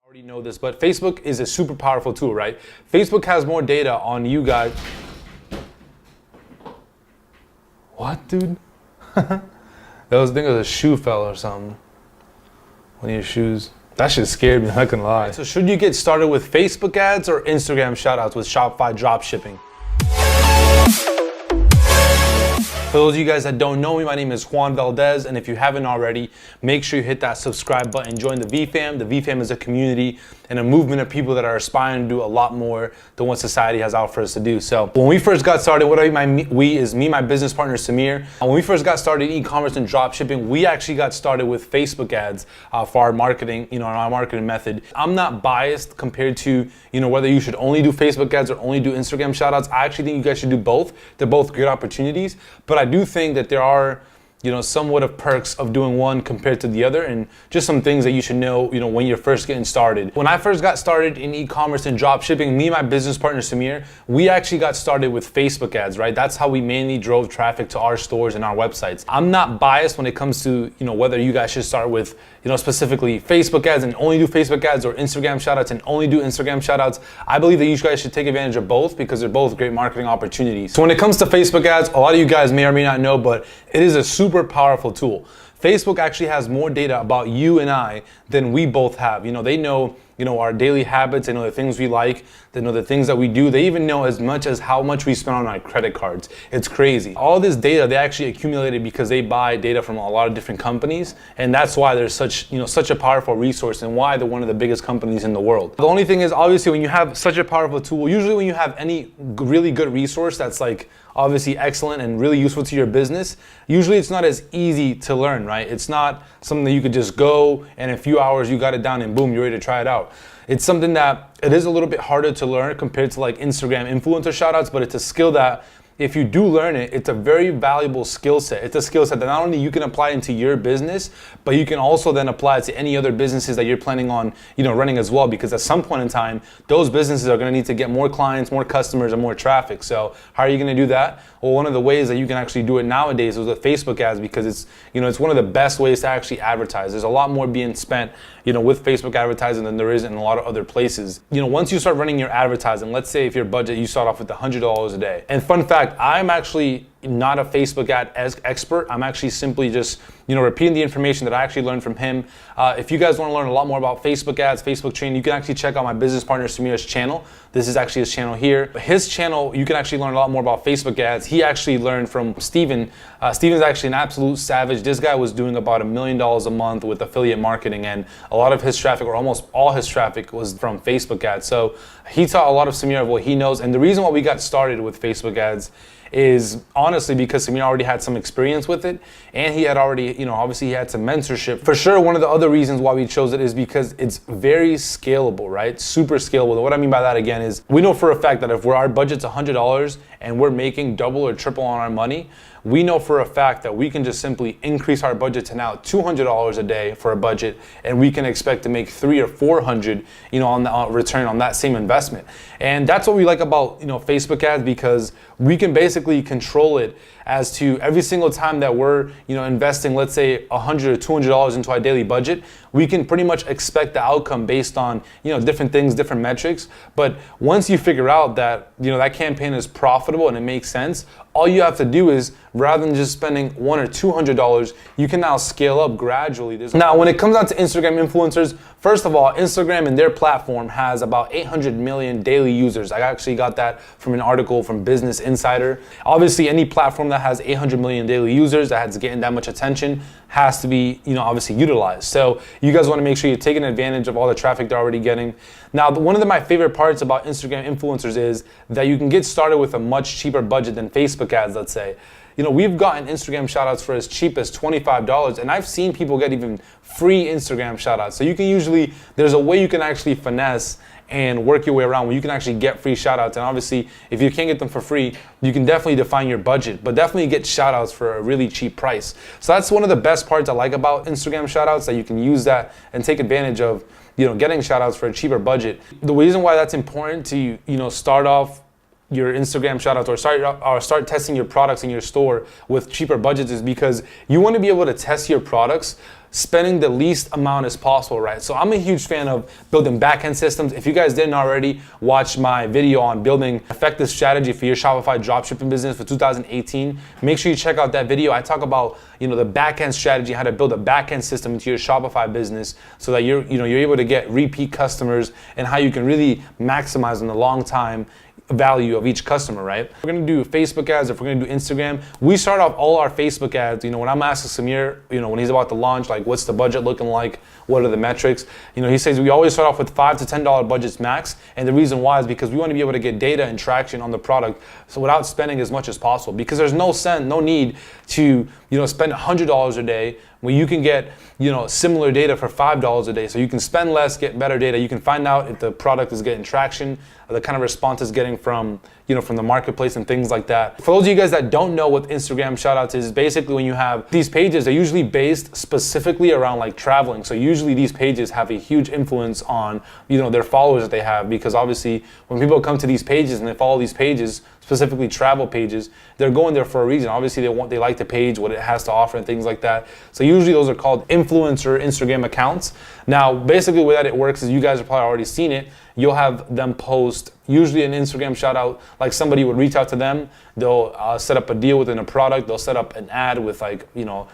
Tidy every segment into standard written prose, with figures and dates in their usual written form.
Already know this, but Facebook is a super powerful tool, right? Facebook has more data on you guys. What, dude? That was, I think it was a shoe fell or something. One of your shoes. That shit scared me, I'm not gonna lie. So should you get started with Facebook ads or Instagram shoutouts with Shopify dropshipping? For those of you guys that don't know me, my name is Juan Valdez, and if you haven't already, make sure you hit that subscribe button, join the VFam. The VFam is a community and a movement of people that are aspiring to do a lot more than what society has out for us to do. So when we first got started, what I mean we is me, my business partner Samir. When we first got started in e-commerce and dropshipping, we actually got started with Facebook ads for our marketing, our marketing method. I'm not biased compared to, whether you should only do Facebook ads or only do Instagram shoutouts. I actually think you guys should do both. They're both great opportunities, but I do think that there are, somewhat of perks of doing one compared to the other, and just some things that you should know, when you're first getting started. When I first got started in e-commerce and dropshipping, me and my business partner Samir, we actually got started with Facebook ads, right? That's how we mainly drove traffic to our stores and our websites. I'm not biased when it comes to, whether you guys should start with, specifically Facebook ads and only do Facebook ads or Instagram shoutouts and only do Instagram shoutouts. I believe that you guys should take advantage of both because they're both great marketing opportunities. So when it comes to Facebook ads, a lot of you guys may or may not know, but it is a super powerful tool. Facebook actually has more data about you and I than we both have. They know, our daily habits, they know the things we like, they know the things that we do. They even know as much as how much we spend on our credit cards. It's crazy. All this data they actually accumulated because they buy data from a lot of different companies, and that's why they're such a powerful resource and why they're one of the biggest companies in the world. The only thing is, obviously, when you have such a powerful tool, usually when you have any really good resource that's like obviously excellent and really useful to your business, usually it's not as easy to learn, right? It's not something that you could just go and in a few hours you got it down and boom, you're ready to try it out. It's something that it is a little bit harder to learn compared to like Instagram influencer shoutouts, but it's a skill that if you do learn it, it's a very valuable skill set. It's a skill set that not only you can apply into your business, but you can also then apply it to any other businesses that you're planning on, running as well. Because at some point in time, those businesses are going to need to get more clients, more customers, and more traffic. So how are you going to do that? Well, one of the ways that you can actually do it nowadays is with Facebook ads, because it's, it's one of the best ways to actually advertise. There's a lot more being spent, with Facebook advertising than there is in a lot of other places. Once you start running your advertising, let's say if your budget, you start off with $100 a day. And fun fact, I'm actually not a Facebook ad expert. I'm actually simply just, repeating the information that I actually learned from him. If you guys want to learn a lot more about Facebook ads, Facebook training, you can actually check out my business partner Samir's channel. This is actually his channel here. His channel, you can actually learn a lot more about Facebook ads. He actually learned from Steven. Steven's actually an absolute savage. This guy was doing about $1 million a month with affiliate marketing, and a lot of his traffic, or almost all his traffic, was from Facebook ads. So he taught a lot of Samir of what he knows. And the reason why we got started with Facebook ads is honestly because Samir already had some experience with it, and he had already, obviously he had some mentorship. For sure, one of the other reasons why we chose it is because it's very scalable, right? Super scalable. And what I mean by that again is, we know for a fact that if our budget's $100 and we're making double or triple on our money, we know for a fact that we can just simply increase our budget to now $200 a day for a budget, and we can expect to make $300 or $400, on the return on that same investment. And that's what we like about, Facebook ads, because we can basically control it as to every single time that we're, investing, let's say $100 or $200 into our daily budget, we can pretty much expect the outcome based on, different things, different metrics. But once you figure out that, that campaign is profitable and it makes sense, all you have to do is, rather than just spending $100 or $200, you can now scale up gradually. Now, when it comes down to Instagram influencers, first of all, Instagram and their platform has about 800 million daily users. I actually got that from an article from Business Insider. Obviously, any platform that has 800 million daily users that has getting that much attention has to be, obviously utilized. So you guys want to make sure you're taking advantage of all the traffic they're already getting. Now, one of my favorite parts about Instagram influencers is that you can get started with a much cheaper budget than Facebook ads, let's say. We've gotten Instagram shoutouts for as cheap as $25, and I've seen people get even free Instagram shoutouts. So you can there's a way you can actually finesse and work your way around where you can actually get free shoutouts. And obviously, if you can't get them for free, you can definitely define your budget, but definitely get shoutouts for a really cheap price. So that's one of the best parts I like about Instagram shoutouts, that you can use that and take advantage of, getting shoutouts for a cheaper budget. The reason why that's important to, start off your Instagram shoutouts or start testing your products in your store with cheaper budgets is because you want to be able to test your products spending the least amount as possible, right? So I'm a huge fan of building backend systems. If you guys didn't already watch my video on building effective strategy for your Shopify dropshipping business for 2018, make sure you check out that video. I talk about, the backend strategy, how to build a backend system into your Shopify business so that you're able to get repeat customers and how you can really maximize in the long time value of each customer, right? We're gonna do Facebook ads, if we're gonna do Instagram, we start off all our Facebook ads, when I'm asking Samir, when he's about to launch, like what's the budget looking like, what are the metrics, he says we always start off with $5 to $10 budgets max, and the reason why is because we want to be able to get data and traction on the product, so without spending as much as possible, because there's no need to spend $100 a day when you can get similar data for $5 a day. So you can spend less, get better data. You can find out if the product is getting traction, the kind of response it's getting from from the marketplace and things like that. For those of you guys that don't know what Instagram shoutouts is, basically when you have these pages, they're usually based specifically around like traveling. So usually these pages have a huge influence on their followers that they have, because obviously when people come to these pages and they follow these pages, specifically travel pages, they're going there for a reason. Obviously they like the page, what it has to offer and things like that. So usually those are called influencer Instagram accounts. Now basically the way that it works is, you guys have probably already seen it, you'll have them post usually an Instagram shout out, like somebody would reach out to them, they'll set up a deal within a product, they'll set up an ad with like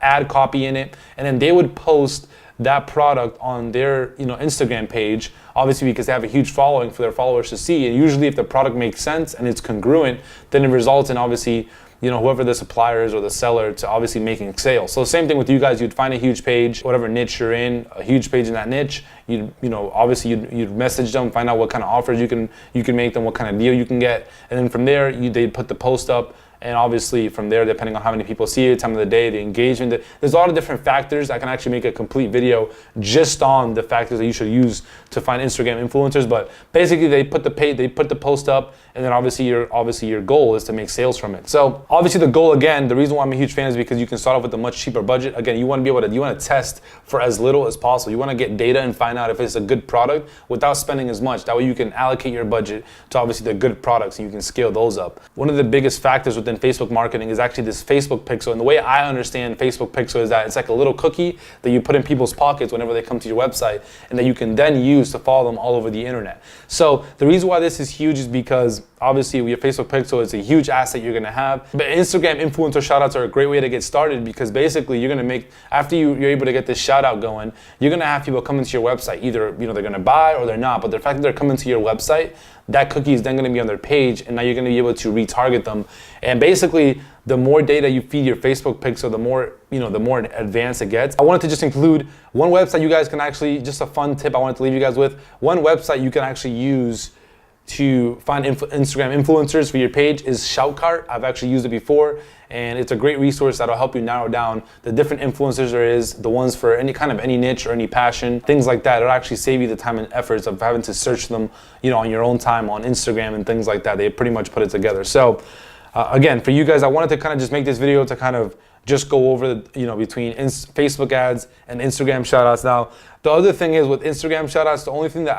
ad copy in it, and then they would post that product on their Instagram page, obviously because they have a huge following for their followers to see. And usually if the product makes sense and it's congruent, then it results in obviously whoever the supplier is or the seller to obviously making sales. So same thing with you guys, you'd find a huge page, whatever niche you're in, a huge page in that niche, obviously you'd message them, find out what kind of offers you can make them, what kind of deal you can get, and then from there they'd put the post up. And obviously from there, depending on how many people see it, time of the day, the engagement, there's a lot of different factors. I can actually make a complete video just on the factors that you should use to find Instagram influencers. But basically they put the post up, and then obviously your goal is to make sales from it. So obviously the goal, again, the reason why I'm a huge fan is because you can start off with a much cheaper budget. Again, you want to test for as little as possible. You want to get data and find out if it's a good product without spending as much. That way you can allocate your budget to obviously the good products and you can scale those up. One of the biggest factors within Facebook marketing is actually this Facebook pixel. And the way I understand Facebook pixel is that it's like a little cookie that you put in people's pockets whenever they come to your website, and that you can then use to follow them all over the internet. So the reason why this is huge is because obviously with your Facebook pixel, it's a huge asset you're gonna have. But Instagram influencer shoutouts are a great way to get started, because basically you're gonna make, after you're able to get this shout out going, you're gonna have people come into your website. Either they're gonna buy or they're not, but the fact that they're coming to your website, that cookie is then going to be on their page, and now you're going to be able to retarget them. And basically, the more data you feed your Facebook pixel, the more advanced it gets. I wanted to just include one website you guys can actually, just a fun tip I wanted to leave you guys with. One website you can actually use to find Instagram influencers for your page is Shoutcart. I've actually used it before, and it's a great resource that'll help you narrow down the different influencers there is, the ones for any niche or any passion, things like that. It'll actually save you the time and efforts of having to search them, on your own time on Instagram and things like that. They pretty much put it together. So again, for you guys, I wanted to kind of just make this video to kind of just go over the, between Facebook ads and Instagram shoutouts. Now, the other thing is with Instagram shoutouts, the only thing that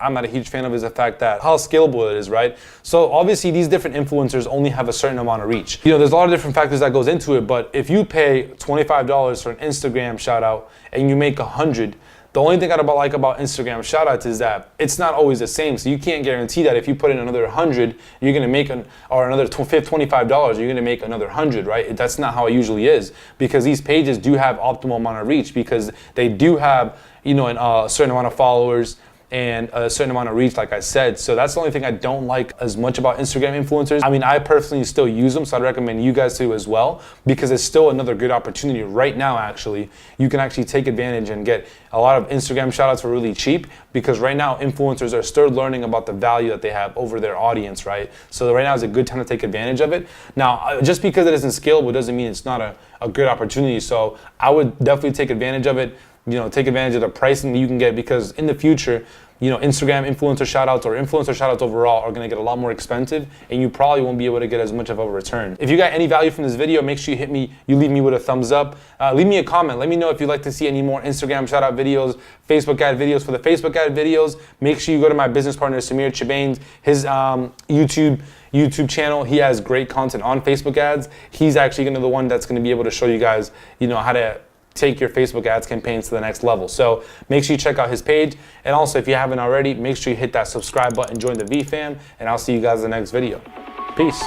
I'm not a huge fan of is the fact that how scalable it is, right? So obviously these different influencers only have a certain amount of reach. There's a lot of different factors that goes into it, but if you pay $25 for an Instagram shout out and you make 100, the only thing I like about Instagram shoutouts is that it's not always the same. So you can't guarantee that if you put in another 100, you're gonna make another $25, you're gonna make another 100, right? That's not how it usually is, because these pages do have optimal amount of reach, because they do have a certain amount of followers and a certain amount of reach, like I said. So that's the only thing I don't like as much about Instagram influencers. I mean, I personally still use them, so I'd recommend you guys to as well, because it's still another good opportunity right now. Actually, you can actually take advantage and get a lot of Instagram shoutouts for really cheap, because right now influencers are still learning about the value that they have over their audience, right? So right now is a good time to take advantage of it. Now, just because it isn't scalable doesn't mean it's not a good opportunity. So I would definitely take advantage of it. Take advantage of the pricing that you can get, because in the future, Instagram influencer shoutouts or influencer shoutouts overall are going to get a lot more expensive, and you probably won't be able to get as much of a return. If you got any value from this video, make sure you leave me with a thumbs up. Leave me a comment. Let me know if you'd like to see any more Instagram shoutout videos, Facebook ad videos. For the Facebook ad videos, make sure you go to my business partner, Samir Chibanes, his YouTube channel. He has great content on Facebook ads. He's actually going to be the one that's going to be able to show you guys, how to take your Facebook ads campaigns to the next level. So make sure you check out his page. And also, if you haven't already, make sure you hit that subscribe button, join the V fam, and I'll see you guys in the next video. Peace.